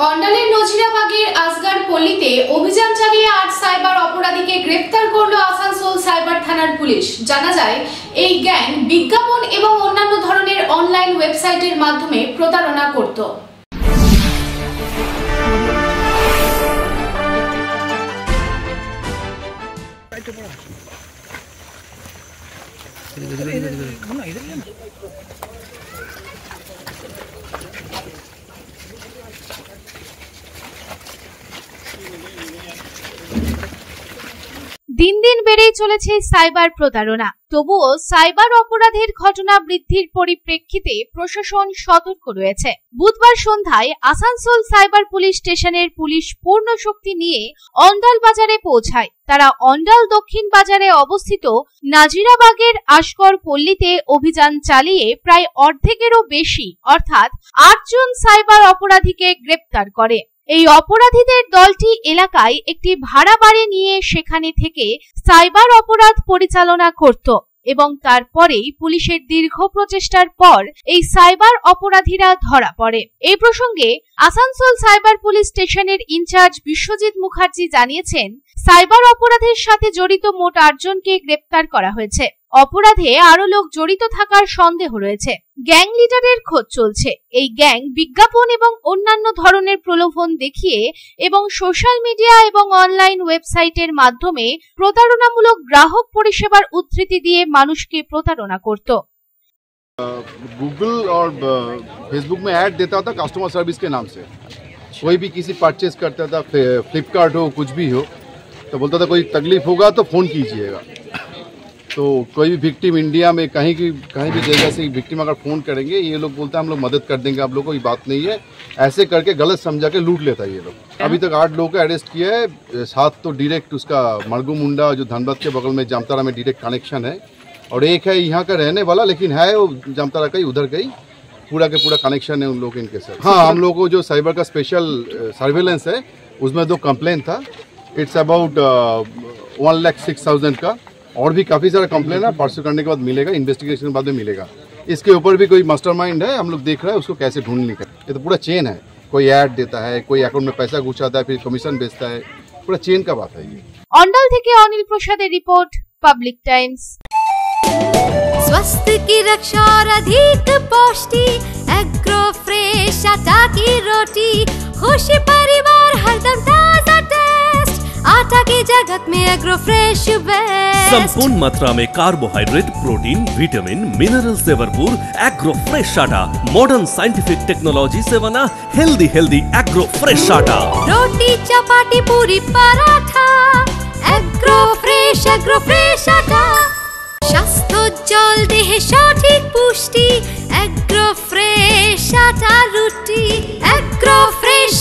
অন্ডালের নজিরাবাগের আসগার পল্লীতে অভিযান চালিয়ে ৮ সাইবার অপরাধীকে গ্রেফতার করল আসানসোল সাইবার থানার পুলিশ। জানা যায়, এই গ্যাং বিজ্ঞাপন এবং অন্যান্য ধরনের অনলাইন ওয়েবসাইটের মাধ্যমে প্রতারণা করত। দিন দিন বেড়েই চলেছে সাইবার প্রতারণা। তবুও সাইবার অপরাধের ঘটনা বৃদ্ধির পরিপ্রেক্ষিতে প্রশাসন সতর্ক রয়েছে। বুধবার সন্ধ্যায় আসানসোল সাইবার পুলিশ স্টেশনের পুলিশ পূর্ণ শক্তি নিয়ে অন্ডাল বাজারে পৌঁছায়। তারা অন্ডাল দক্ষিণ বাজারে অবস্থিত নাজিরাবাগের আসগর পল্লীতে অভিযান চালিয়ে প্রায় অর্ধেকেরও বেশি অর্থাৎ ৮ জন সাইবার অপরাধীকে গ্রেপ্তার করে। এই অপরাধীদের দলটি এলাকায় একটি ভাড়া বাড়ি নিয়ে সেখানে থেকে সাইবার অপরাধ পরিচালনা করত এবং তারপরেই পুলিশের দীর্ঘ প্রচেষ্টার পর এই সাইবার অপরাধীরা ধরা পড়ে। এই প্রসঙ্গে আসানসোল সাইবার পুলিশ স্টেশনের ইনচার্জ বিশ্বজিৎ মুখার্জি জানিয়েছেন, সাইবার অপরাধের সাথে জড়িত মোট ৮ জনকে গ্রেপ্তার করা হয়েছে। অপরাধে আরো লোক জড়িত থাকার সন্দেহ রয়েছে। গ্যাং লিডারের খোঁজ চলছে। এই গ্যাং বিজ্ঞাপন এবং অন্যান্য ধরনের প্রলোভন দেখিয়ে এবং সোশ্যাল মিডিয়া এবং অনলাইন ওয়েবসাইটের মাধ্যমে প্রতারণামূলক গ্রাহক পরিষেবার উদ্ধৃতি দিয়ে মানুষকে প্রতারণা করত। गूगल और फेसबुक में ऐड देता था कस्टमर सर्विस के नाम से। कोई भी किसी परचेज करता था, फ्लिपकार्ट हो कुछ भी हो, तो बोलता था कोई तकलीफ होगा तो फ़ोन कीजिएगा। तो कोई भी विक्टिम इंडिया में कहीं भी जगह से विक्टिम अगर फ़ोन करेंगे, ये लोग बोलते हैं हम लोग मदद कर देंगे, आप लोग को कोई बात नहीं है, ऐसे करके गलत समझा के लूट लेता है ये लोग। अभी तक 8 लोगों को अरेस्ट किया है। 7 तो डायरेक्ट उसका मरगू मुंडा जो धनबाद के बगल में जामताड़ा में डायरेक्ट कनेक्शन है, और एक है यहाँ का रहने वाला लेकिन है वो जामताड़ा का ही, उधर का ही पूरा के पूरा कनेक्शन है उन लोग इनके साथ। हाँ, हम लोग को जो साइबर का स्पेशल सर्वेलेंस है उसमें 2 कंप्लेन था। इट्स अबाउट 1,06,000 का, और भी काफ़ी सारा कंप्लेन है, परसों करने के बाद मिलेगा, इन्वेस्टिगेशन के बाद में मिलेगा। इसके ऊपर भी कोई मास्टरमाइंड है, हम लोग देख रहे हैं उसको कैसे ढूंढ निकले। ये तो पूरा चेन है, कोई ऐड देता है, कोई अकाउंट में पैसा घुसाता है, फिर कमीशन बेचता है, पूरा चेन का बात है ये। অন্ডাল থেকে অনিল প্রসাদের রিপোর্ট, পাবলিক টাইমস। स्वास्थ्य की रक्षा और अधिक पौष्टि, एग्रो फ्रेश आटा की रोटी, खुशी परिवार हरदम ताजा टेस्ट, आटा की जगत में एग्रो फ्रेश बेस्ट। संपूर्ण मात्रा में कार्बोहाइड्रेट, प्रोटीन, विटामिन, मिनरल से भरपूर एग्रो फ्रेश आटा मॉडर्न साइंटिफिक टेक्नोलॉजी से बना हेल्दी एग्रो फ्रेश आटा। रोटी चपाती पूरी पराठा, एग्रो फ्रेश आटा। স্বাস্থ্যোজ্জ্বল দেহে সঠিক পুষ্টি, এগ্রো ফ্রেশ আটা রুটি, এগ্রো ফ্রেশ